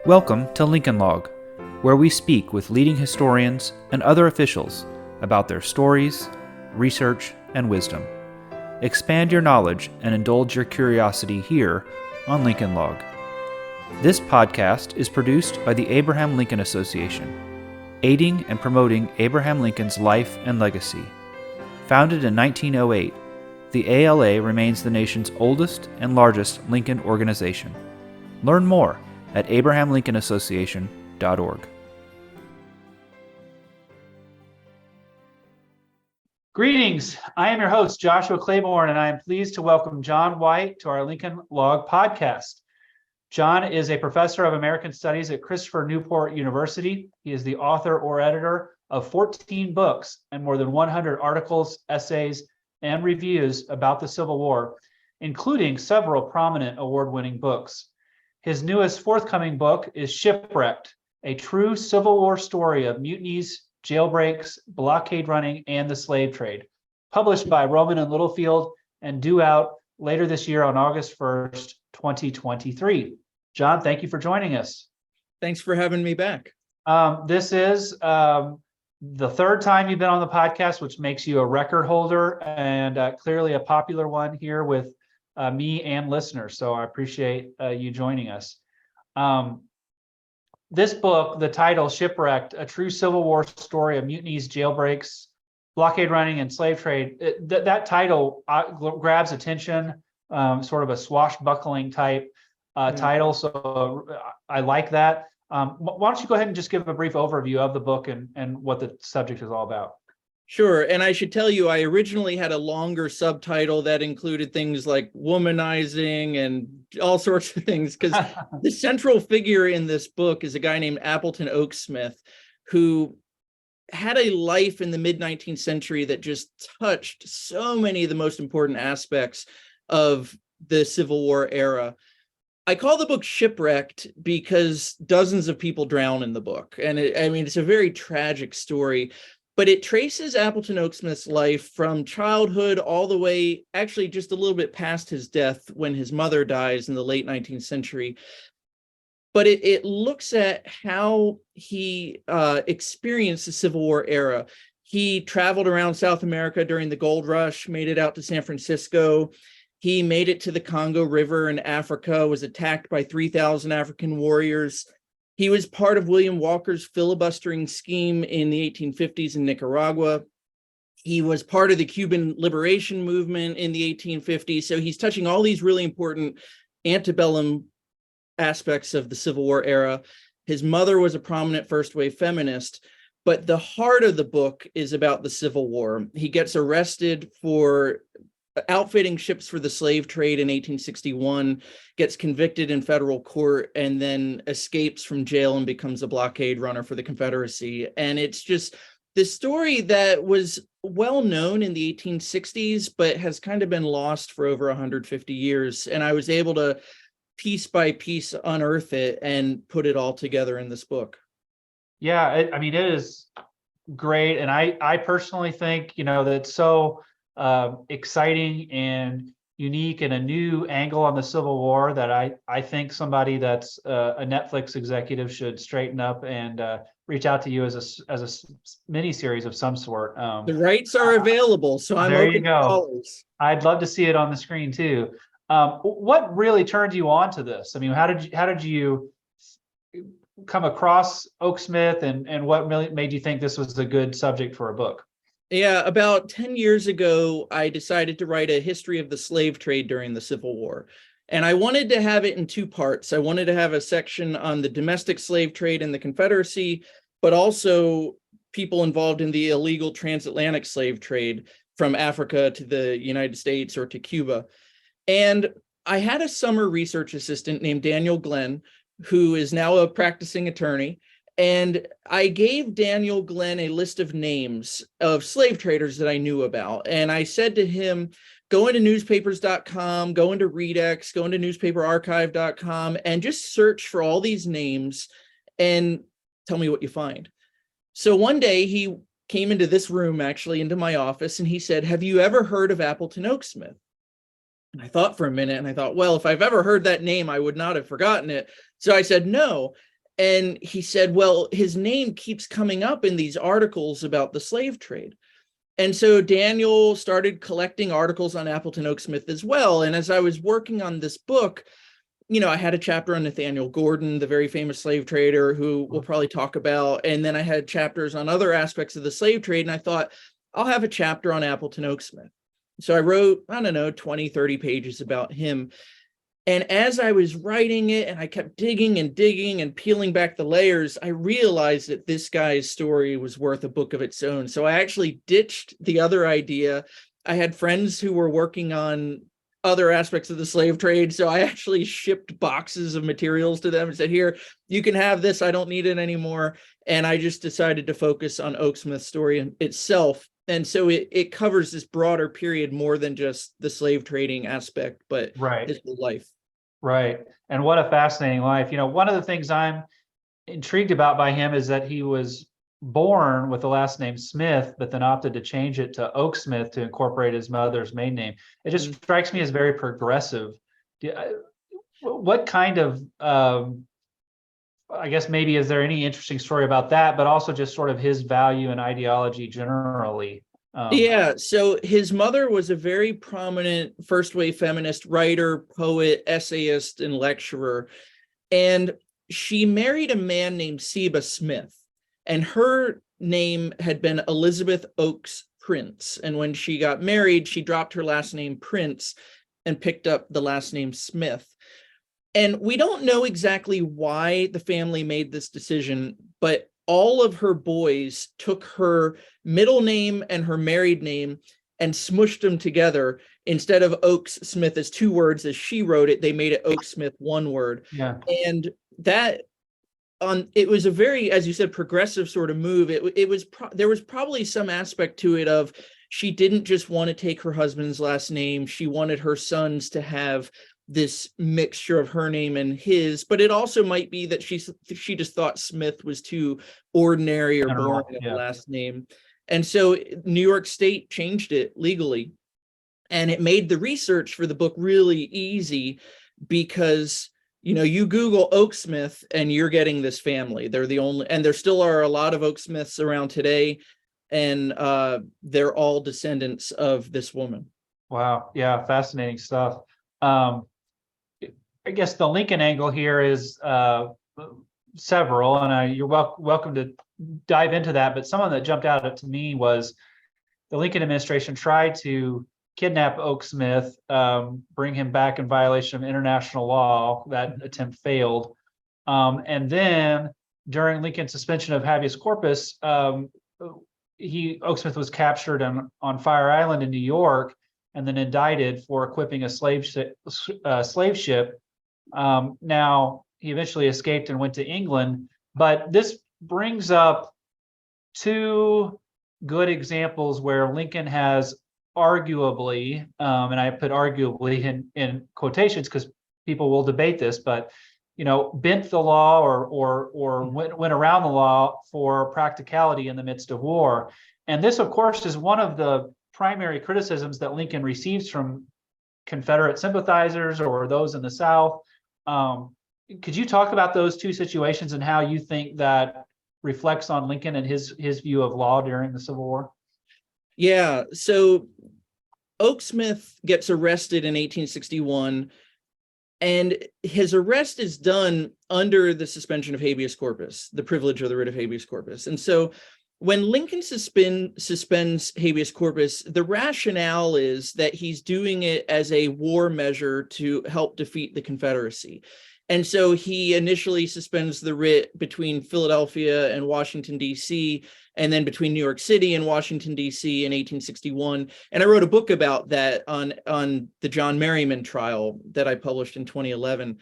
Welcome to Lincoln Log, where we speak with leading historians and other officials about their stories, research, and wisdom. Expand your knowledge and indulge your curiosity here on Lincoln Log. This podcast is produced by the Abraham Lincoln Association, aiding and promoting Abraham Lincoln's life and legacy. Founded in 1908, the ALA remains the nation's oldest and largest Lincoln organization. Learn more at abrahamlincolnassociation.org. Greetings. I am your host, Joshua Claiborne, and I am pleased to welcome John White to our Lincoln Log podcast. John is a professor of American Studies at Christopher Newport University. He is the author or editor of 14 books and more than 100 articles, essays, and reviews about the Civil War, including several prominent award-winning books. His newest forthcoming book is Shipwrecked, a true Civil War story of mutinies, jailbreaks, blockade running, and the slave trade, published by Rowman and Littlefield and due out later this year on August 1st, 2023. John, thank you for joining us. Thanks for having me back. This is the third time you've been on the podcast, which makes you a record holder and clearly a popular one here with me and listeners. So I appreciate you joining us. This book, the title Shipwrecked, a true Civil War story of mutinies, jailbreaks, blockade running, and slave trade, that title grabs attention, sort of a swashbuckling type title. So I like that. Why don't you go ahead and just give a brief overview of the book and what the subject is all about? Sure. And I should tell you, I originally had a longer subtitle that included things like womanizing and all sorts of things, because the central figure in this book is a guy named Appleton Oaksmith, who had a life in the mid-19th century that just touched so many of the most important aspects of the Civil War era. I call the book Shipwrecked because dozens of people drown in the book. And it's a very tragic story. But it traces Appleton Oaksmith's life from childhood all the way, actually just a little bit past his death when his mother dies in the late 19th century. But it looks at how he experienced the Civil War era. He traveled around South America during the gold rush, made it out to San Francisco. He made it to the Congo River in Africa, was attacked by 3,000 African warriors. He was part of William Walker's filibustering scheme in the 1850s in Nicaragua. He was part of the Cuban liberation movement in the 1850s. So he's touching all these really important antebellum aspects of the Civil War era. His mother was a prominent first wave feminist, but the heart of the book is about the Civil War. He gets arrested for outfitting ships for the slave trade in 1861, gets convicted in federal court, and then escapes from jail and becomes a blockade runner for the Confederacy. And it's just this story that was well known in the 1860s, but has kind of been lost for over 150 years. And I was able to piece by piece unearth it and put it all together in this book. Yeah, it is great. And I personally think, that it's so exciting and unique and a new angle on the Civil War that I think somebody that's a Netflix executive should straighten up and reach out to you as a mini series of some sort. The rights are available, so I'm there open you go. to callers. I'd love to see it on the screen too. What really turned you on to this? I mean, how did you come across Oaksmith, and what really made you think this was a good subject for a book? Yeah, about 10 years ago, I decided to write a history of the slave trade during the Civil War. And I wanted to have it in two parts. I wanted to have a section on the domestic slave trade in the Confederacy, but also people involved in the illegal transatlantic slave trade from Africa to the United States or to Cuba. And I had a summer research assistant named Daniel Glenn, who is now a practicing attorney. And I gave Daniel Glenn a list of names of slave traders that I knew about. And I said to him, go into newspapers.com, go into Redex, go into newspaperarchive.com, and just search for all these names and tell me what you find. So one day he came into this room, actually into my office, and he said, have you ever heard of Appleton Oaksmith? And I thought for a minute, and I thought, well, if I've ever heard that name, I would not have forgotten it. So I said, no. And he said, well, his name keeps coming up in these articles about the slave trade. And so Daniel started collecting articles on Appleton Oaksmith as well. And as I was working on this book, I had a chapter on Nathaniel Gordon, the very famous slave trader who we'll probably talk about. And then I had chapters on other aspects of the slave trade. And I thought, I'll have a chapter on Appleton Oaksmith. So I wrote, 20, 30 pages about him. And as I was writing it and I kept digging and digging and peeling back the layers, I realized that this guy's story was worth a book of its own. So I actually ditched the other idea. I had friends who were working on other aspects of the slave trade. So I actually shipped boxes of materials to them and said, here, you can have this. I don't need it anymore. And I just decided to focus on Oaksmith's story itself. And so it covers this broader period more than just the slave trading aspect, but his whole life. Right. And what a fascinating life. One of the things I'm intrigued about by him is that he was born with the last name Smith, but then opted to change it to Oaksmith to incorporate his mother's maiden name. It just strikes me as very progressive. What kind of, I guess maybe, is there any interesting story about that, but also just sort of his value and ideology generally? Yeah, so his mother was a very prominent first wave feminist writer, poet, essayist, and lecturer. And she married a man named Seba Smith, and her name had been Elizabeth Oakes Prince. And when she got married, she dropped her last name Prince and picked up the last name Smith. And we don't know exactly why the family made this decision, but all of her boys took her middle name and her married name and smushed them together. Instead of Oakes Smith as two words, as she wrote it, they made it Oaksmith one word. Yeah. And that it was a very, as you said, progressive sort of move. There was probably some aspect to it of she didn't just want to take her husband's last name. She wanted her sons to have this mixture of her name and his, but it also might be that she just thought Smith was too ordinary or boring of a last name. And so New York State changed it legally, and it made the research for the book really easy because, you Google Oaksmith and you're getting this family. They're the only, and there still are a lot of Oaksmiths around today, and they're all descendants of this woman. Wow. Yeah. Fascinating stuff. I guess the Lincoln angle here is several, and you're welcome to dive into that. But someone that jumped out to me was the Lincoln administration tried to kidnap Oaksmith, bring him back in violation of international law. That attempt failed. And then during Lincoln's suspension of habeas corpus, Oaksmith was captured on Fire Island in New York and then indicted for equipping a slave ship. Now, he eventually escaped and went to England, but this brings up two good examples where Lincoln has arguably, and I put arguably in quotations because people will debate this, but bent the law or went around the law for practicality in the midst of war. And this, of course, is one of the primary criticisms that Lincoln receives from Confederate sympathizers or those in the South. Could you talk about those two situations and how you think that reflects on Lincoln and his view of law during the Civil War? Yeah, so Oaksmith gets arrested in 1861, and his arrest is done under the suspension of habeas corpus, the privilege of the writ of habeas corpus. And so when Lincoln suspends habeas corpus, the rationale is that he's doing it as a war measure to help defeat the Confederacy. And so he initially suspends the writ between Philadelphia and Washington, D.C., and then between New York City and Washington, D.C. in 1861. And I wrote a book about that on the John Merryman trial that I published in 2011.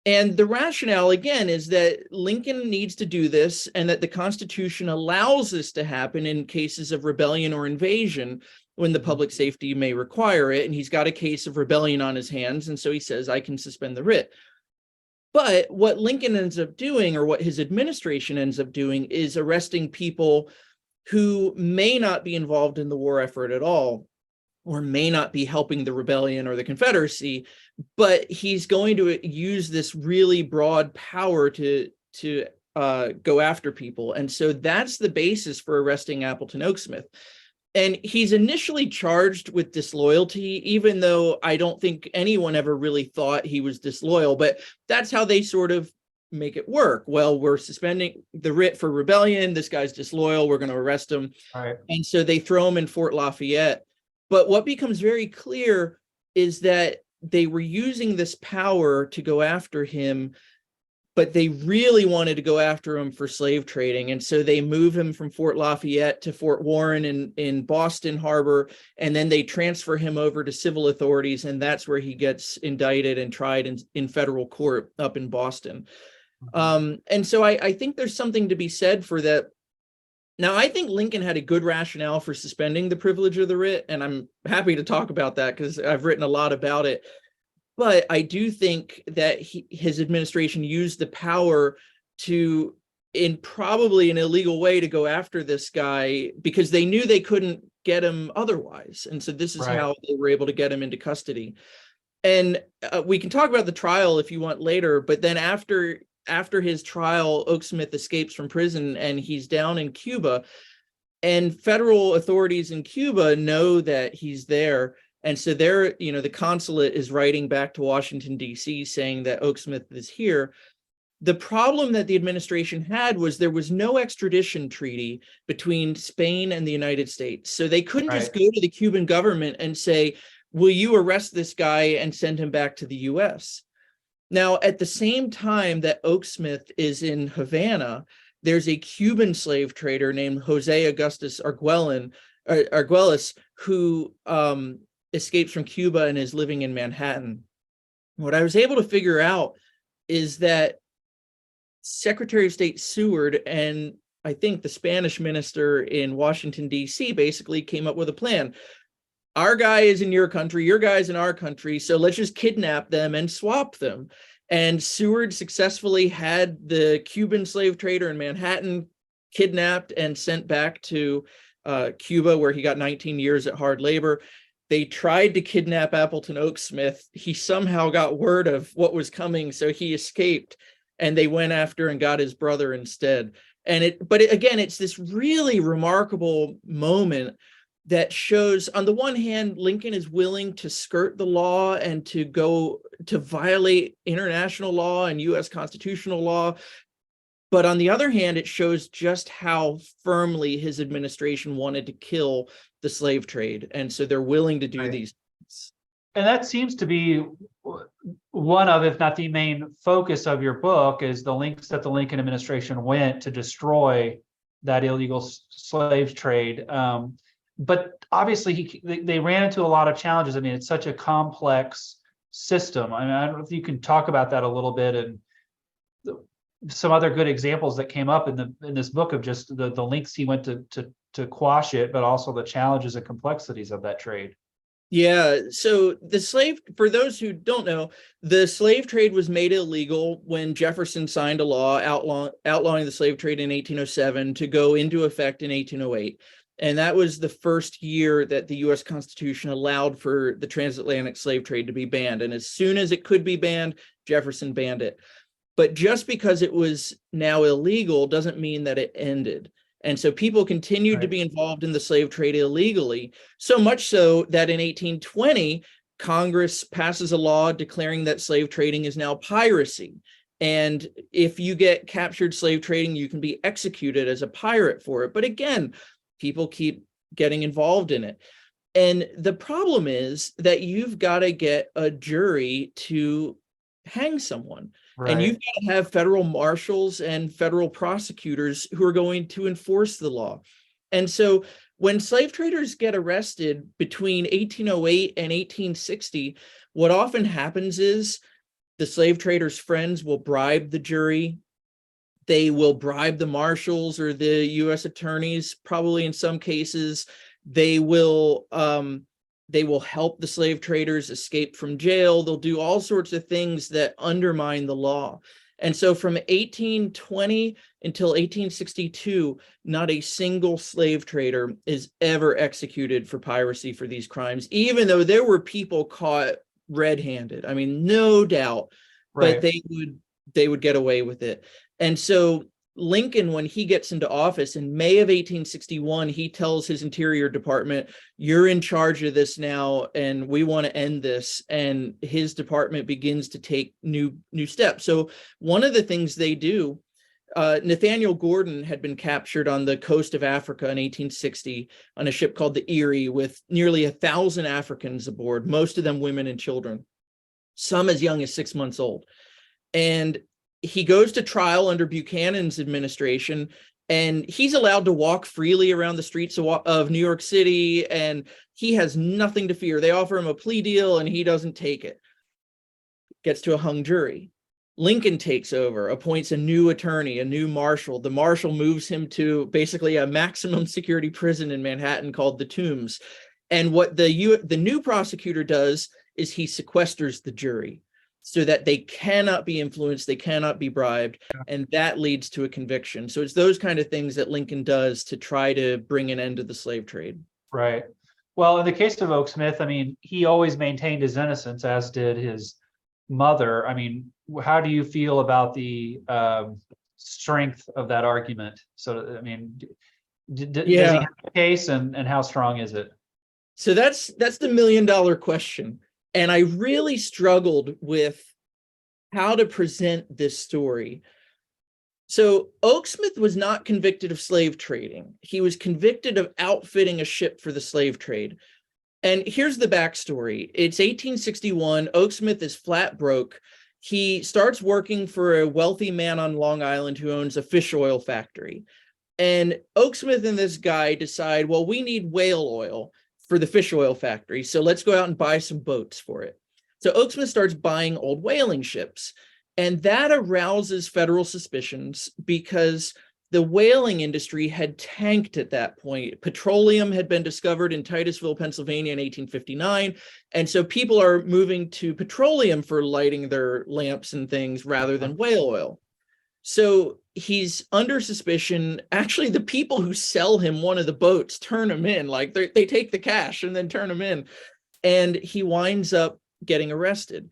And the rationale, again, is that Lincoln needs to do this and that the Constitution allows this to happen in cases of rebellion or invasion when the public safety may require it. And he's got a case of rebellion on his hands. And so he says, I can suspend the writ. But what Lincoln ends up doing, or what his administration ends up doing, is arresting people who may not be involved in the war effort at all, or may not be helping the rebellion or the Confederacy, but he's going to use this really broad power to to go after people. And so that's the basis for arresting Appleton Oaksmith. And he's initially charged with disloyalty, even though I don't think anyone ever really thought he was disloyal, but that's how they sort of make it work. Well, we're suspending the writ for rebellion. This guy's disloyal. We're going to arrest him. All right. And so they throw him in Fort Lafayette. But what becomes very clear is that they were using this power to go after him, but they really wanted to go after him for slave trading. And so they move him from Fort Lafayette to Fort Warren in Boston Harbor, and then they transfer him over to civil authorities, and that's where he gets indicted and tried in federal court up in Boston. And so I think there's something to be said for that. Now, I think Lincoln had a good rationale for suspending the privilege of the writ, and I'm happy to talk about that because I've written a lot about it. But I do think that his administration used the power to, in probably an illegal way, to go after this guy because they knew they couldn't get him otherwise. And so this is how they were able to get him into custody. And we can talk about the trial if you want later, but then after his trial, Oaksmith escapes from prison and he's down in Cuba, and federal authorities in Cuba know that he's there. And so they're, the consulate is writing back to Washington, D.C. saying that Oaksmith is here. The problem that the administration had was there was no extradition treaty between Spain and the United States. So they couldn't just go to the Cuban government and say, will you arrest this guy and send him back to the U.S.? Now, at the same time that Oaksmith is in Havana, there's a Cuban slave trader named Jose Augustus Arguelles who escapes from Cuba and is living in Manhattan. What I was able to figure out is that Secretary of State Seward and I think the Spanish minister in Washington, D.C. basically came up with a plan. Our guy is in your country, your guy's in our country, so let's just kidnap them and swap them. And Seward successfully had the Cuban slave trader in Manhattan kidnapped and sent back to Cuba, where he got 19 years at hard labor. They tried to kidnap Appleton Oaksmith. He somehow got word of what was coming, so he escaped, and they went after and got his brother instead. But again, it's this really remarkable moment that shows, on the one hand, Lincoln is willing to skirt the law and to go to violate international law and U.S. constitutional law. But on the other hand, it shows just how firmly his administration wanted to kill the slave trade. And so they're willing to do these things. And that seems to be one of, if not the main focus of your book, is the links that the Lincoln administration went to destroy that illegal slave trade. But obviously, they ran into a lot of challenges. I mean, it's such a complex system. I mean, I don't know if you can talk about that a little bit, and some other good examples that came up in this book of just the links he went to quash it, but also the challenges and complexities of that trade. Yeah, so for those who don't know, the slave trade was made illegal when Jefferson signed a law outlawing the slave trade in 1807 to go into effect in 1808. And that was the first year that the U.S. Constitution allowed for the transatlantic slave trade to be banned. And as soon as it could be banned, Jefferson banned it. But just because it was now illegal doesn't mean that it ended. And so people continued to be involved in the slave trade illegally, so much so that in 1820, Congress passes a law declaring that slave trading is now piracy. And if you get captured slave trading, you can be executed as a pirate for it. But again, people keep getting involved in it. And the problem is that you've got to get a jury to hang someone. And you've got to have federal marshals and federal prosecutors who are going to enforce the law. And so when slave traders get arrested between 1808 and 1860, what often happens is the slave traders' friends will bribe the jury. They will bribe the marshals or the U.S. attorneys, probably in some cases. They will help the slave traders escape from jail. They'll do all sorts of things that undermine the law. And so from 1820 until 1862, not a single slave trader is ever executed for piracy for these crimes, even though there were people caught red-handed. I mean, no doubt, but they would get away with it. And so Lincoln, when he gets into office in May of 1861, he tells his Interior Department, you're in charge of this now, and we want to end this. And his department begins to take new steps. So one of the things they do, Nathaniel Gordon had been captured on the coast of Africa in 1860 on a ship called the Erie with nearly 1,000 Africans aboard, most of them women and children, some as young as 6 months old. And he goes to trial under Buchanan's administration, and he's allowed to walk freely around the streets of New York City, and he has nothing to fear. They offer him a plea deal, and he doesn't take it. Gets to a hung jury. Lincoln takes over, appoints a new attorney, a new marshal. The marshal moves him to basically a maximum security prison in Manhattan called the Tombs. And what the new prosecutor does is he sequesters the jury, so that they cannot be influenced, they cannot be bribed, and that leads to a conviction. So it's those kind of things that Lincoln does to try to bring an end to the slave trade. Right. Well, in the case of Oaksmith, I mean, he always maintained his innocence, as did his mother. I mean, how do you feel about the strength of that argument? So, I mean, does he have a case, and how strong is it? So that's the million-dollar question. And I really struggled with how to present this story. So Oaksmith was not convicted of slave trading. He was convicted of outfitting a ship for the slave trade. And here's the backstory. It's 1861. Oaksmith is flat broke. He starts working for a wealthy man on Long Island who owns a fish oil factory. And Oaksmith and this guy decide, well, we need whale oil for the fish oil factory, so let's go out and buy some boats for it. So Oaksmith starts buying old whaling ships, and that arouses federal suspicions because the whaling industry had tanked at that point. Petroleum had been discovered in Titusville, Pennsylvania in 1859, and so people are moving to petroleum for lighting their lamps and things rather than whale oil. So he's under suspicion. Actually, the people who sell him one of the boats turn him in, like they take the cash and then turn him in. And he winds up getting arrested.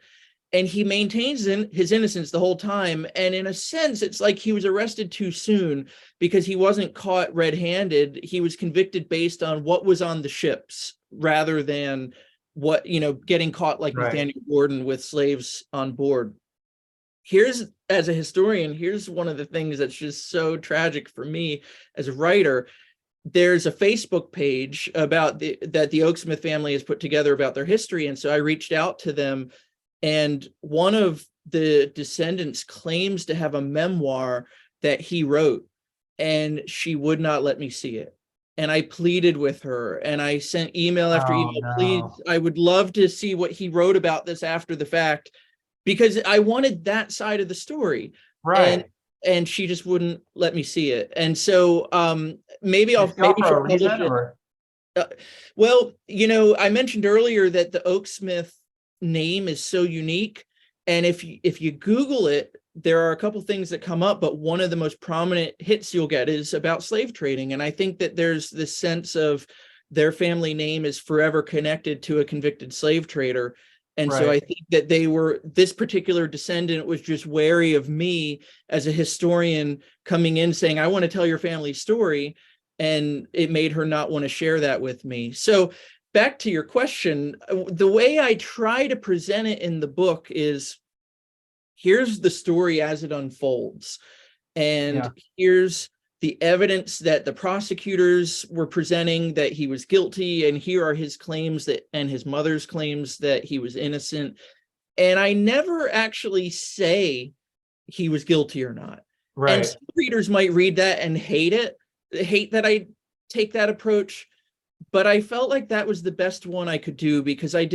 And he maintains his innocence the whole time. And in a sense, it's like he was arrested too soon because he wasn't caught red-handed. He was convicted based on what was on the ships rather than what, getting caught like Nathaniel Gordon with slaves on board. As a historian, here's one of the things that's just so tragic for me as a writer. There's a Facebook page about that the Oaksmith family has put together about their history. And so I reached out to them, and one of the descendants claims to have a memoir that he wrote, and she would not let me see it. And I pleaded with her, and I sent email after email. No. Please, I would love to see what he wrote about this after the fact, because I wanted that side of the story. Right. And she just wouldn't let me see it. And so maybe she'll publish it. Well, I mentioned earlier that the Oaksmith name is so unique. And if you Google it, there are a couple things that come up, but one of the most prominent hits you'll get is about slave trading. And I think that there's this sense of their family name is forever connected to a convicted slave trader. And so I think that this particular descendant was just wary of me as a historian coming in saying, I want to tell your family's story. And it made her not want to share that with me. So back to your question, the way I try to present it in the book is, here's the story as it unfolds. And here's the evidence that the prosecutors were presenting that he was guilty, and here are his claims and his mother's claims that he was innocent. And I never actually say he was guilty or not. Right. And some readers might read that and hate that I take that approach, but I felt like that was the best one I could do because I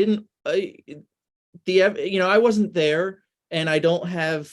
wasn't there, and I don't have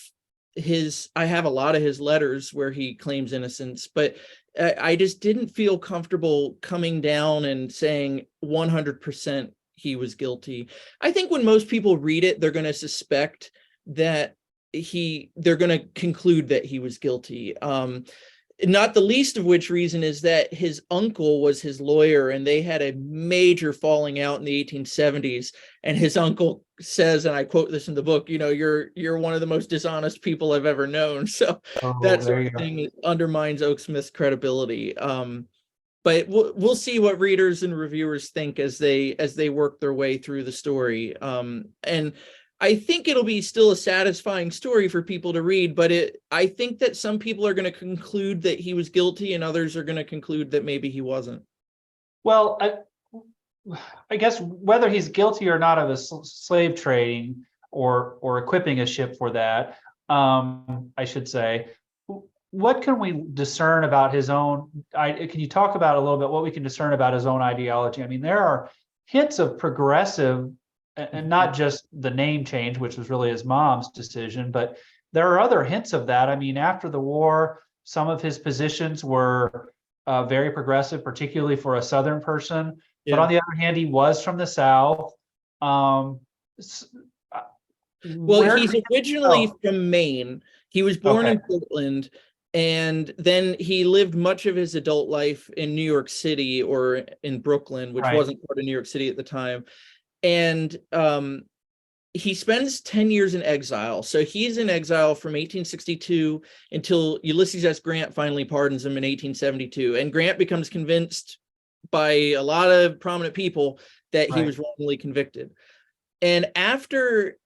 I have a lot of his letters where he claims innocence, but I just didn't feel comfortable coming down and saying 100% he was guilty. I think when most people read it, they're going to suspect that they're going to conclude that he was guilty. Not the least of which reason is that his uncle was his lawyer, and they had a major falling out in the 1870s, and his uncle says, and I quote this in the book, you're one of the most dishonest people I've ever known. So Oh, that there sort you of go. thing undermines Oaksmith's credibility. But we'll see what readers and reviewers think as they work their way through the story. And I think it'll be still a satisfying story for people to read, but I think that some people are going to conclude that he was guilty and others are going to conclude that maybe he wasn't. Well, I guess whether he's guilty or not of a slave trading or equipping a ship for that, I should say, what can we discern about his own? Can you talk about a little bit what we can discern about his own ideology? I mean, there are hints of progressive, and not just the name change, which was really his mom's decision, but there are other hints of that. I mean, after the war, some of his positions were very progressive, particularly for a Southern person. Yeah. But on the other hand, he was from the South. Well, he's originally from Maine. He was born in Portland, and then he lived much of his adult life in New York City or in Brooklyn, which wasn't part of New York City at the time. And he spends 10 years in exile. So he's in exile from 1862 until Ulysses S. Grant finally pardons him in 1872. And Grant becomes convinced by a lot of prominent people that he was wrongly convicted. And after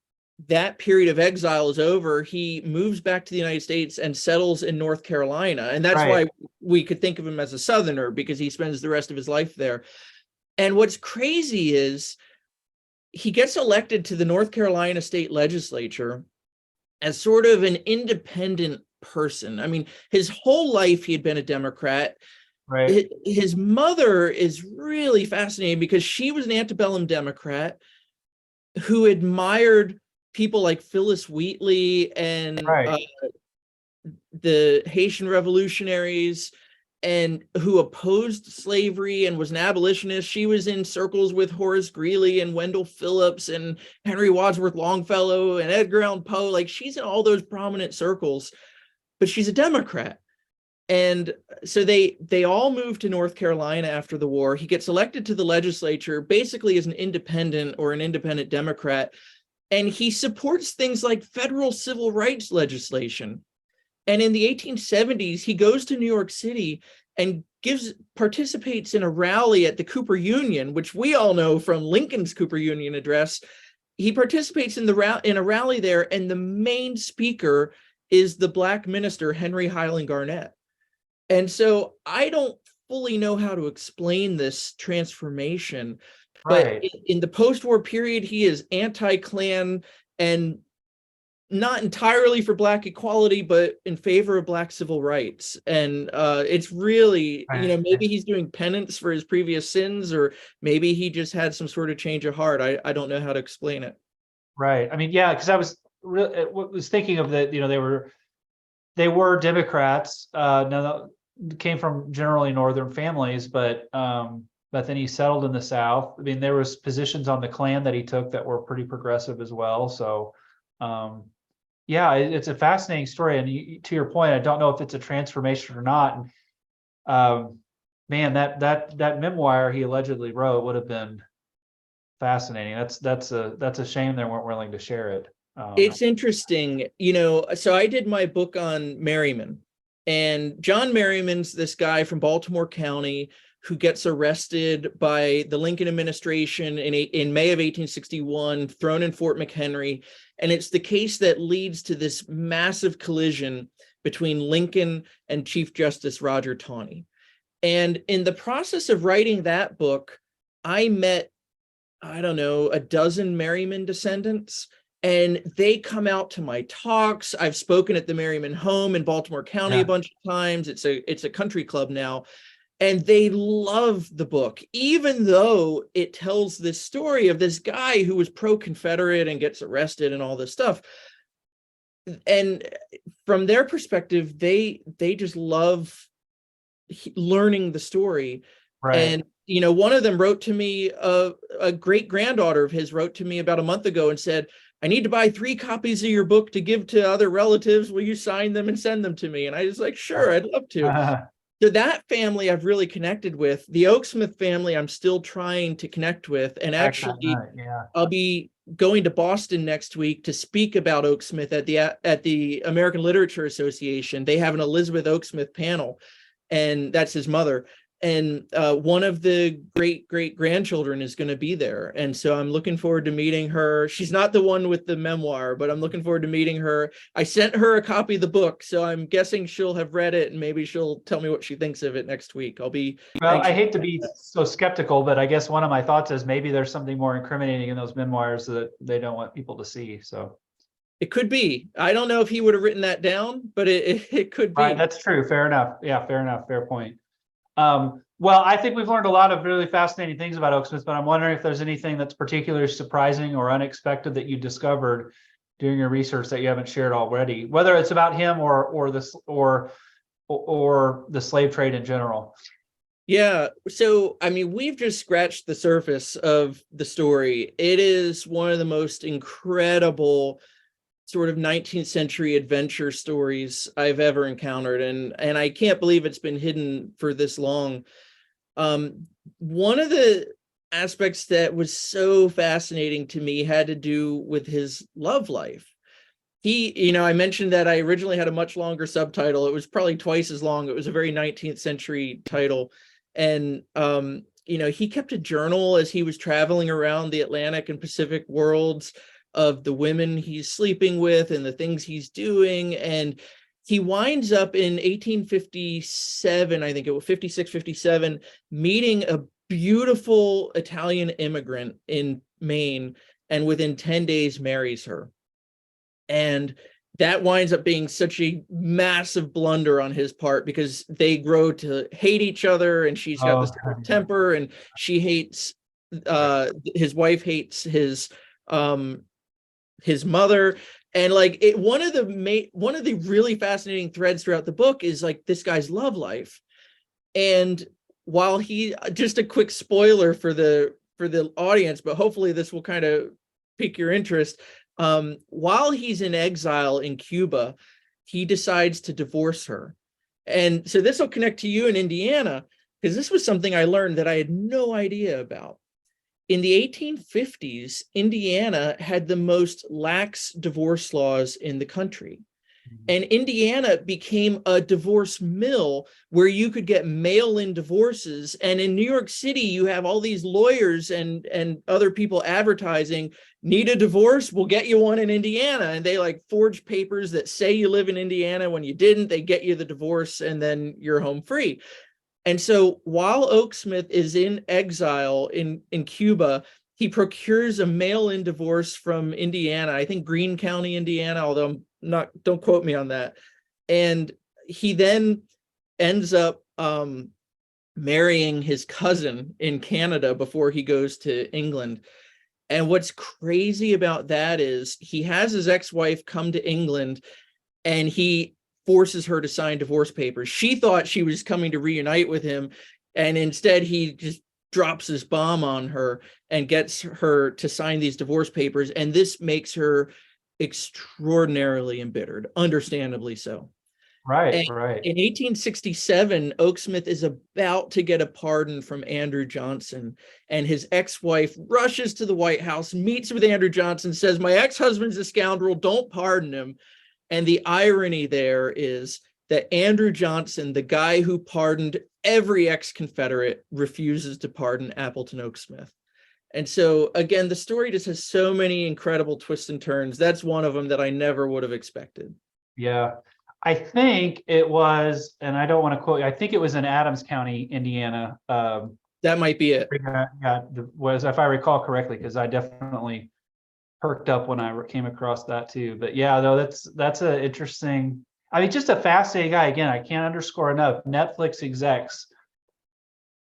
that period of exile is over, he moves back to the United States and settles in North Carolina. And that's why we could think of him as a Southerner, because he spends the rest of his life there. And what's crazy is he gets elected to the North Carolina state legislature as sort of an independent person. I mean, his whole life he had been a Democrat. His mother is really fascinating because she was an antebellum Democrat who admired people like Phyllis Wheatley and the Haitian revolutionaries, and who opposed slavery and was an abolitionist. She was in circles with Horace Greeley and Wendell Phillips and Henry Wadsworth Longfellow and Edgar Allan Poe. Like, she's in all those prominent circles, but she's a Democrat. And so they all moved to North Carolina after the war. He gets elected to the legislature basically as an independent or an independent Democrat. And he supports things like federal civil rights legislation. And in the 1870s, he goes to New York City and participates in a rally at the Cooper Union, which we all know from Lincoln's Cooper Union address. He participates in a rally there, and the main speaker is the Black minister, Henry Highland Garnett. And so I don't fully know how to explain this transformation, but in the post-war period, he is anti-Klan and not entirely for Black equality, but in favor of Black civil rights. And it's really, maybe he's doing penance for his previous sins, or maybe he just had some sort of change of heart. I don't know how to explain it. Right. I mean, yeah, because I was thinking of that. They were Democrats. Now came from generally Northern families, but then he settled in the South. I mean, there was positions on the Klan that he took that were pretty progressive as well. So, yeah, it's a fascinating story. And to your point, I don't know if it's a transformation or not. And man, that memoir he allegedly wrote would have been fascinating. That's a shame they weren't willing to share it. It's interesting, so I did my book on Merriman, and John Merriman's this guy from Baltimore County who gets arrested by the Lincoln administration in May of 1861, thrown in Fort McHenry. And it's the case that leads to this massive collision between Lincoln and Chief Justice Roger Taney. And in the process of writing that book, I met, I don't know, a dozen Merriman descendants, and they come out to my talks. I've spoken at the Merriman home in Baltimore County a bunch of times. It's a country club now. And they love the book, even though it tells this story of this guy who was pro-Confederate and gets arrested and all this stuff. And from their perspective, they just love learning the story. And one of them wrote to me, a great granddaughter of his wrote to me about a month ago and said, "I need to buy 3 copies of your book to give to other relatives. Will you sign them and send them to me?" And I was like, sure, I'd love to. So that family I've really connected with. The Oaksmith family I'm still trying to connect with. And actually, I'll be going to Boston next week to speak about Oaksmith at the American Literature Association. They have an Elizabeth Oaksmith panel, and that's his mother. And one of the great grandchildren is going to be there. And so I'm looking forward to meeting her. She's not the one with the memoir, but I'm looking forward to meeting her. I sent her a copy of the book, so I'm guessing she'll have read it and maybe she'll tell me what she thinks of it next week. I'll be Well, anxious. I hate to be so skeptical, but I guess one of my thoughts is maybe there's something more incriminating in those memoirs that they don't want people to see. So It could be. I don't know if he would have written that down, but it could be. right, that's true. Fair enough. Yeah, fair enough. Fair point. Well, I think we've learned a lot of really fascinating things about Oaksmith, but I'm wondering if there's anything that's particularly surprising or unexpected that you discovered during your research that you haven't shared already, whether it's about him or the slave trade in general. Yeah. So, I mean, we've just scratched the surface of the story. It is one of the most incredible sort of 19th century adventure stories I've ever encountered. And I can't believe it's been hidden for this long. One of the aspects that was so fascinating to me had to do with his love life. I mentioned that I originally had a much longer subtitle. It was probably twice as long. It was a very 19th century title. And, he kept a journal as he was traveling around the Atlantic and Pacific worlds of the women he's sleeping with and the things he's doing. And he winds up in 1857, I think it was 56, 57, meeting a beautiful Italian immigrant in Maine, and within 10 days marries her. And that winds up being such a massive blunder on his part, because they grow to hate each other, and she's got this temper, and she hates his wife hates his mother. And like one of the really fascinating threads throughout the book is like this guy's love life. And while just a quick spoiler for the audience, but hopefully this will kind of pique your interest. While he's in exile in Cuba, he decides to divorce her. And so this will connect to you in Indiana, because this was something I learned that I had no idea about. In the 1850s, Indiana had the most lax divorce laws in the country. And Indiana became a divorce mill where you could get mail-in divorces. And in New York City, you have all these lawyers and other people advertising, need a divorce? We'll get you one in Indiana. And they like forge papers that say you live in Indiana. When you didn't, they get you the divorce, and then you're home free. And so while Oaksmith is in exile in Cuba, he procures a mail-in divorce from Indiana, I think Greene County, Indiana, although don't quote me on that. And he then ends up marrying his cousin in Canada before he goes to England. And what's crazy about that is he has his ex-wife come to England, and he forces her to sign divorce papers. She thought she was coming to reunite with him, and instead he just drops this bomb on her and gets her to sign these divorce papers. And this makes her extraordinarily embittered, understandably so. Right. In 1867, Oaksmith is about to get a pardon from Andrew Johnson, and his ex-wife rushes to the White House, meets with Andrew Johnson, says, "My ex-husband's a scoundrel, don't pardon him." And the irony there is that Andrew Johnson, the guy who pardoned every ex-Confederate, refuses to pardon Appleton Oaksmith. And so, again, the story just has so many incredible twists and turns. That's one of them that I never would have expected. Yeah. I think it was, and I don't want to quote you, I think it was in Adams County, Indiana. That might be it. Yeah, was, if I recall correctly, because I definitely perked up when I came across that too. But yeah, though that's an interesting, I mean, just a fascinating guy. Again, I can't underscore enough. Netflix execs,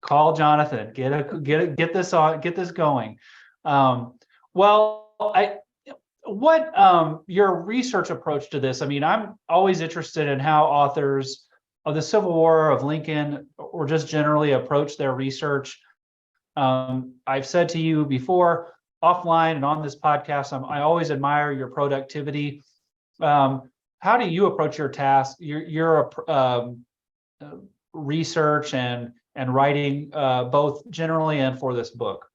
call Jonathan, get this going. What your research approach to this? I mean, I'm always interested in how authors of the Civil War, of Lincoln, or just generally approach their research. I've said to you before, offline and on this podcast, I always admire your productivity. How do you approach your task, your research and writing, both generally and for this book?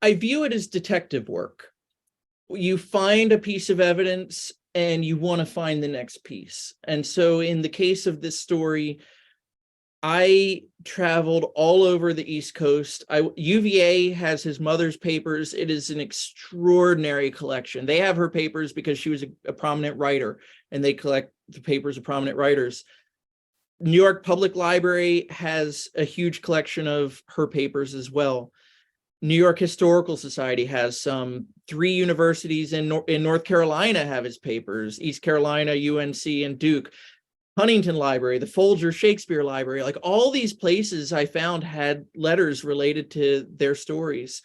I view it as detective work. You find a piece of evidence and you want to find the next piece. And so in the case of this story, I traveled all over the East Coast. UVA has his mother's papers. It is an extraordinary collection. They have her papers because she was a prominent writer, and they collect the papers of prominent writers. New York Public Library has a huge collection of her papers as well. New York Historical Society has some. 3 universities in North Carolina have his papers: East Carolina, UNC, and Duke. Huntington Library, the Folger Shakespeare Library, like all these places I found had letters related to their stories.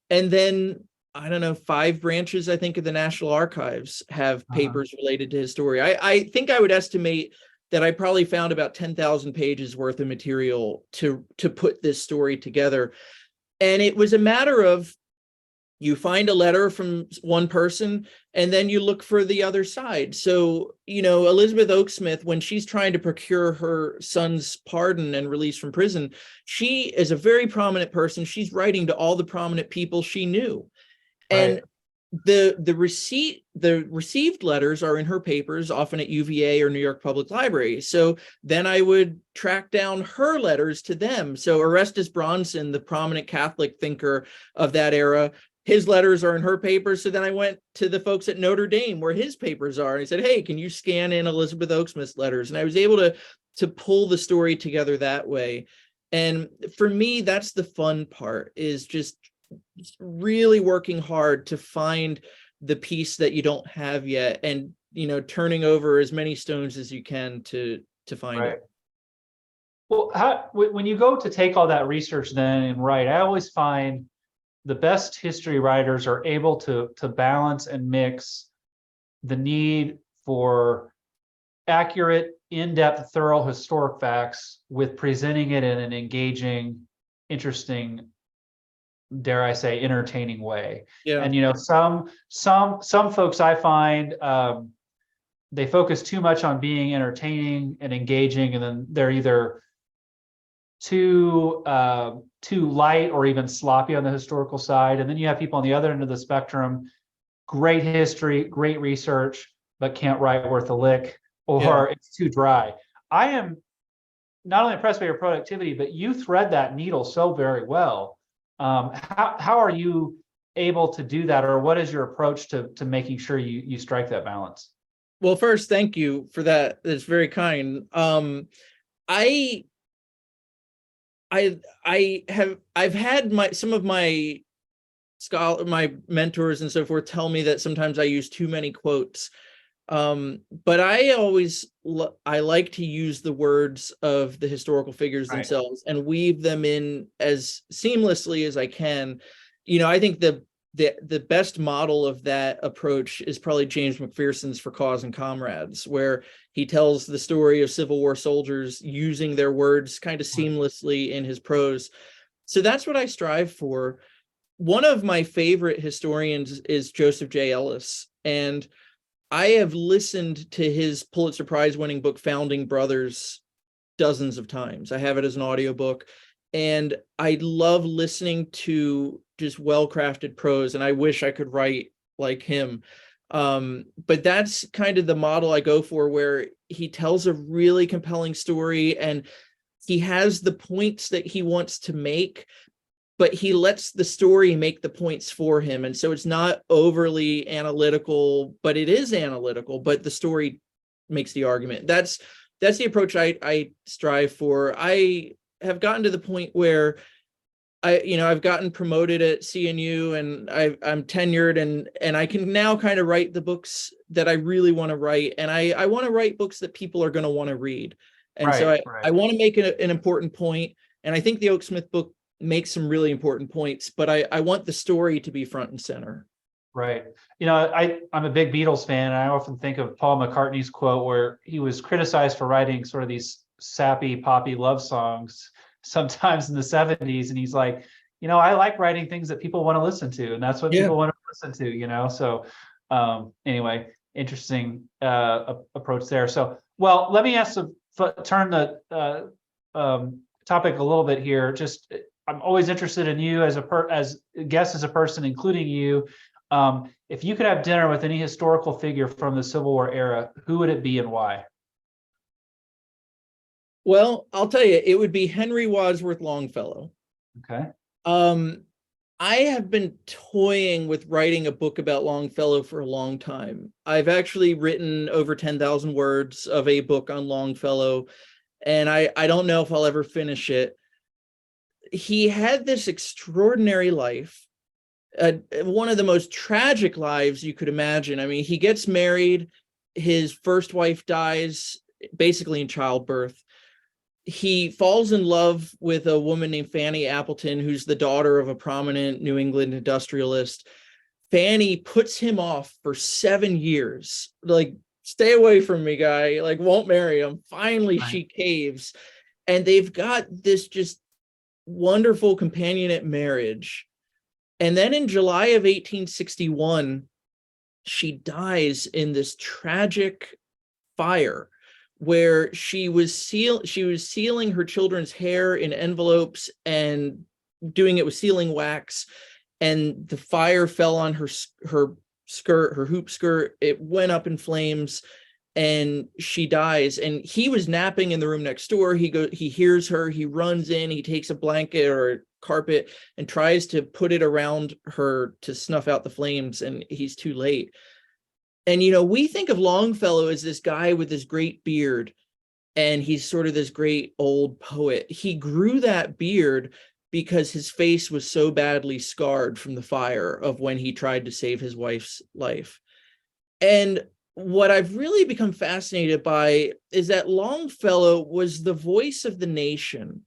And then, I don't know, 5 branches, I think, of the National Archives have papers related to his story. I think I would estimate that I probably found about 10,000 pages worth of material to put this story together. And it was a matter of, you find a letter from one person and then you look for the other side. So, Elizabeth Oaksmith, when she's trying to procure her son's pardon and release from prison, she is a very prominent person. She's writing to all the prominent people she knew. Right. And the received letters are in her papers, often at UVA or New York Public Library. So then I would track down her letters to them. So Orestes Bronson, the prominent Catholic thinker of that era, his letters are in her papers. So then I went to the folks at Notre Dame where his papers are. And I said, hey, can you scan in Elizabeth Oaksmith's letters? And I was able to pull the story together that way. And for me, that's the fun part, is just really working hard to find the piece that you don't have yet, and turning over as many stones as you can to find it. Well, when you go to take all that research then and write, I always find the best history writers are able to balance and mix the need for accurate, in-depth, thorough historic facts with presenting it in an engaging, interesting, dare I say, entertaining way. Yeah. And some folks I find they focus too much on being entertaining and engaging, and then they're either too light or even sloppy on the historical side. And then you have people on the other end of the spectrum, great history, great research, but can't write worth a lick, or it's too dry. I am not only impressed by your productivity, but you thread that needle so very well. How are you able to do that, or what is your approach to making sure you strike that balance? Well, first, thank you for that. That's very kind. I've had some of my mentors and so forth tell me that sometimes I use too many quotes. But I like to use the words of the historical figures themselves and weave them in as seamlessly as I can. I think the best model of that approach is probably James McPherson's For Cause and Comrades, where he tells the story of Civil War soldiers using their words kind of seamlessly in his prose. So that's what I strive for. One of my favorite historians is Joseph J. Ellis, and I have listened to his Pulitzer Prize winning book, Founding Brothers, dozens of times. I have it as an audiobook, and I love listening to just well-crafted prose, and I wish I could write like him. But that's kind of the model I go for, where he tells a really compelling story and he has the points that he wants to make, but he lets the story make the points for him. And so it's not overly analytical, but it is analytical, but the story makes the argument. That's the approach I strive for. I have gotten to the point where I've gotten promoted at CNU and I'm tenured and I can now kind of write the books that I really want to write. And I want to write books that people are going to want to read. And so I want to make an important point. And I think the Oaksmith book makes some really important points, but I want the story to be front and center. Right. I'm a big Beatles fan, and I often think of Paul McCartney's quote where he was criticized for writing sort of these sappy, poppy love songs sometimes in the 70s. And he's like, I like writing things that people want to listen to, and that's what people want to listen to, So anyway, interesting approach there. So, well, let me turn the topic a little bit here. I'm always interested in you as as a guest, as a person, including you. If you could have dinner with any historical figure from the Civil War era, who would it be and why? Well, I'll tell you, it would be Henry Wadsworth Longfellow. Okay. Um, I have been toying with writing a book about Longfellow for a long time. I've actually written over 10,000 words of a book on Longfellow, and I don't know if I'll ever finish it. He had this extraordinary life, one of the most tragic lives you could imagine. I mean, he gets married, his first wife dies basically in childbirth. He falls in love with a woman named Fanny Appleton, who's the daughter of a prominent New England industrialist. Fanny puts him off for 7 years, like, stay away from me, guy, like, won't marry him. Finally, Right. she caves, and they've got this just wonderful companionate marriage. And then in July of 1861, she dies in this tragic fire where she was sealing her children's hair in envelopes and doing it with sealing wax, and the fire fell on her skirt, her hoop skirt. It went up in flames, and she dies. And he was napping in the room next door. He hears her, he runs in, he takes a blanket or a carpet and tries to put it around her to snuff out the flames, and he's too late. And, we think of Longfellow as this guy with this great beard, and he's sort of this great old poet. He grew that beard because his face was so badly scarred from the fire of when he tried to save his wife's life. And what I've really become fascinated by is that Longfellow was the voice of the nation.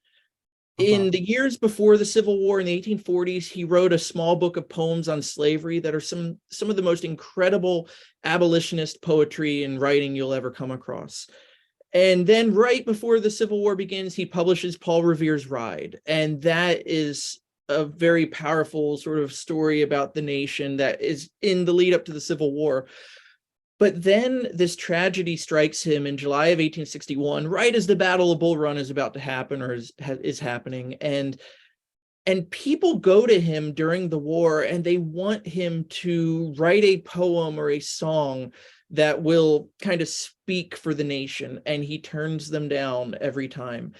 In the years before the Civil War in the 1840s, he wrote a small book of poems on slavery that are some of the most incredible abolitionist poetry and writing you'll ever come across. And then right before the Civil War begins, he publishes Paul Revere's Ride. And that is a very powerful sort of story about the nation that is in the lead up to the Civil War. But then this tragedy strikes him in July of 1861, right as the Battle of Bull Run is about to happen, or is happening. And people go to him during the war and they want him to write a poem or a song that will kind of speak for the nation. And he turns them down every time.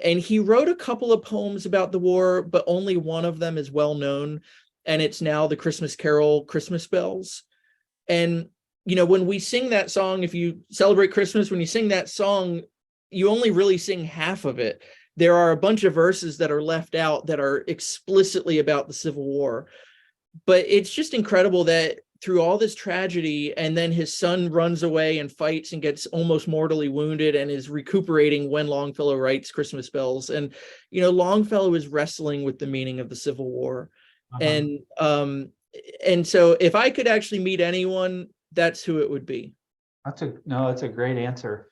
And he wrote a couple of poems about the war, but only one of them is well known. And it's now the Christmas carol, Christmas Bells. And when we sing that song, if you celebrate Christmas, when you sing that song, you only really sing half of it. There are a bunch of verses that are left out that are explicitly about the Civil War. But it's just incredible that through all this tragedy, and then his son runs away and fights and gets almost mortally wounded and is recuperating when Longfellow writes Christmas Bells. And, Longfellow is wrestling with the meaning of the Civil War. And so if I could actually meet anyone, that's who it would be. That's a great answer.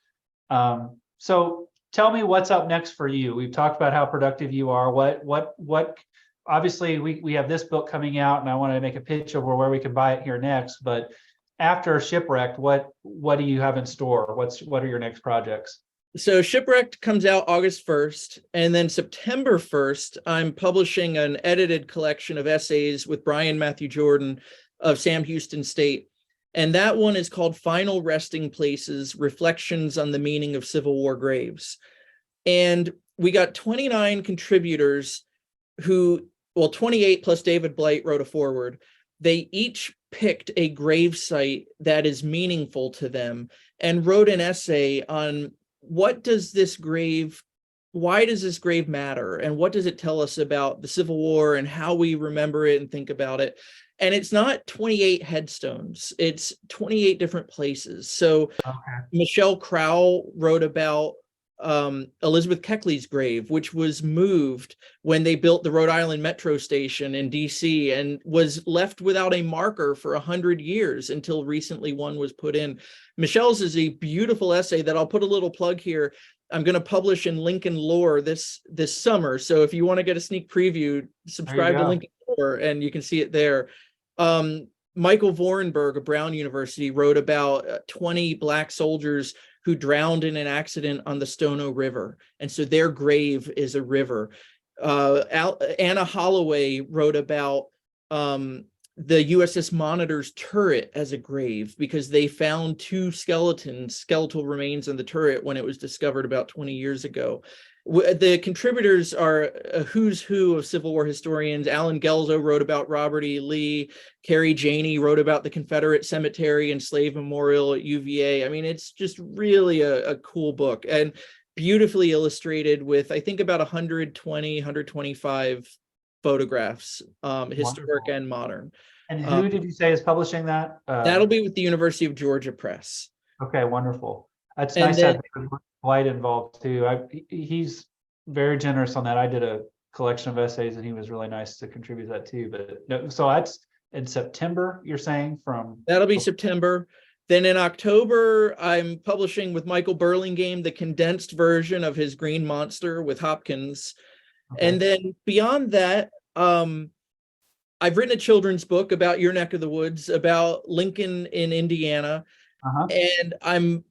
So tell me what's up next for you. We've talked about how productive you are. What obviously we have this book coming out and I want to make a pitch over where we can buy it here next, but after Shipwrecked, what do you have in store? What are your next projects? So Shipwrecked comes out August 1st, and then September 1st, I'm publishing an edited collection of essays with Brian Matthew Jordan of Sam Houston State. And that one is called Final Resting Places, Reflections on the Meaning of Civil War Graves. And we got 29 contributors 28 plus David Blight wrote a foreword. They each picked a grave site that is meaningful to them and wrote an essay on why does this grave matter? And what does it tell us about the Civil War and how we remember it and think about it? And it's not 28 headstones, it's 28 different places. So Michelle Crowell wrote about Elizabeth Keckley's grave, which was moved when they built the Rhode Island Metro Station in DC and was left without a marker for 100 years until recently one was put in. Michelle's is a beautiful essay that I'll put a little plug here. I'm going to publish in Lincoln Lore this summer. So if you want to get a sneak preview, subscribe to Lincoln Lore and you can see it there. Michael Vorenberg of Brown University wrote about 20 Black soldiers who drowned in an accident on the Stono River. And so their grave is a river. Anna Holloway wrote about the USS Monitor's turret as a grave because they found two skeletal remains in the turret when it was discovered about 20 years ago. The contributors are a who's who of Civil War historians. Alan Gelzo wrote about Robert E. Lee. Carrie Janey wrote about the Confederate Cemetery and Slave Memorial at UVA. I mean, it's just really a cool book and beautifully illustrated with, I think, about 125 photographs, historic and modern. And who did you say is publishing that? That'll be with the University of Georgia Press. Okay, wonderful. That's nice to have White involved too. He's very generous on that. I did a collection of essays and he was really nice to contribute that too. But no, so that's in September, you're saying That'll be September. Then in October, I'm publishing with Michael Burlingame the condensed version of his Green Monster with Hopkins. Okay. And then beyond that, I've written a children's book about your neck of the woods, about Lincoln in Indiana. And I'm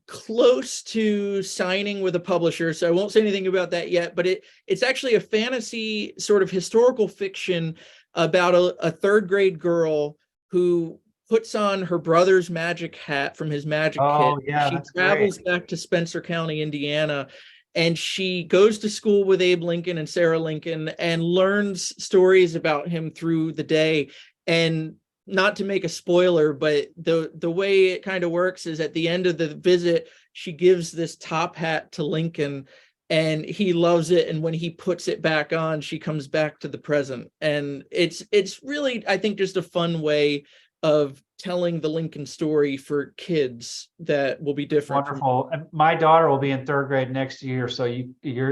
close to signing with a publisher, so I won't say anything about that yet, but it's actually a fantasy sort of historical fiction about a third grade girl who puts on her brother's magic hat from his magic kit. Yeah, she travels back to Spencer County, Indiana, and she goes to school with Abe Lincoln and Sarah Lincoln and learns stories about him through the day. And not to make a spoiler, but the way it kind of works is at the end of the visit, she gives this top hat to Lincoln and he loves it. And when he puts it back on, she comes back to the present. And it's really, I think, just a fun way of telling the Lincoln story for kids that will be different. Wonderful. And my daughter will be in third grade next year. So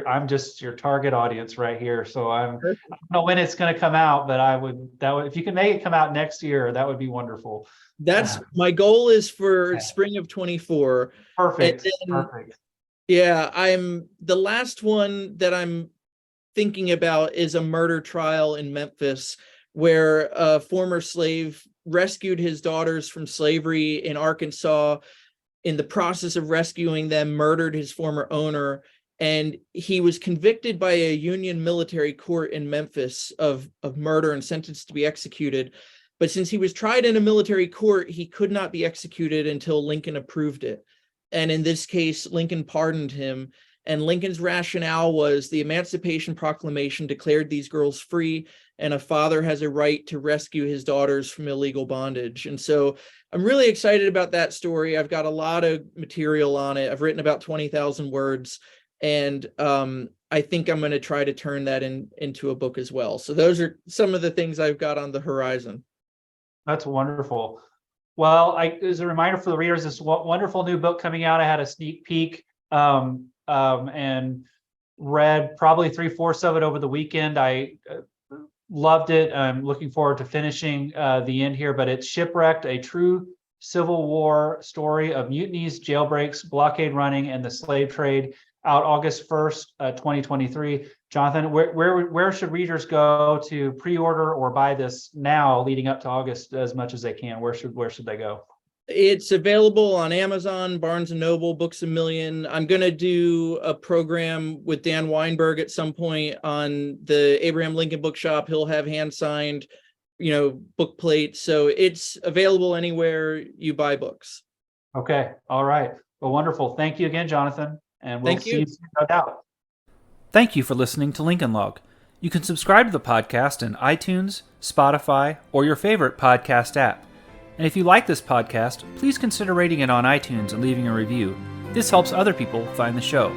I'm just your target audience right here. So I don't know when it's going to come out, but if you can make it come out next year, that would be wonderful. That's my goal is for spring of 24. Perfect. Perfect. Yeah. The last one that I'm thinking about is a murder trial in Memphis where a former slave rescued his daughters from slavery in Arkansas. In the process of rescuing them, murdered his former owner, and he was convicted by a Union military court in Memphis of murder and sentenced to be executed. But since he was tried in a military court, he could not be executed until Lincoln approved it. And in this case, Lincoln pardoned him. And Lincoln's rationale was the Emancipation Proclamation declared these girls free, and a father has a right to rescue his daughters from illegal bondage. And so I'm really excited about that story. I've got a lot of material on it. I've written about 20,000 words, and I think I'm going to try to turn that into a book as well. So those are some of the things I've got on the horizon. That's wonderful. Well, as a reminder for the readers, this wonderful new book coming out. I had a sneak peek and read probably 3/4 of it over the weekend. I loved it. I'm looking forward to finishing the end here, but it's Shipwrecked, a true Civil War story of mutinies, jailbreaks, blockade running, and the slave trade, out August 1st, 2023. Jonathan, where should readers go to pre-order or buy this now leading up to August as much as they can? Where should they go? It's available on Amazon, Barnes & Noble, Books A Million. I'm going to do a program with Dan Weinberg at some point on the Abraham Lincoln Bookshop. He'll have hand-signed, book plates. So it's available anywhere you buy books. Okay. All right. Well, wonderful. Thank you again, Jonathan. And we'll see you soon, no doubt. Thank you for listening to Lincoln Log. You can subscribe to the podcast in iTunes, Spotify, or your favorite podcast app. And if you like this podcast, please consider rating it on iTunes and leaving a review. This helps other people find the show.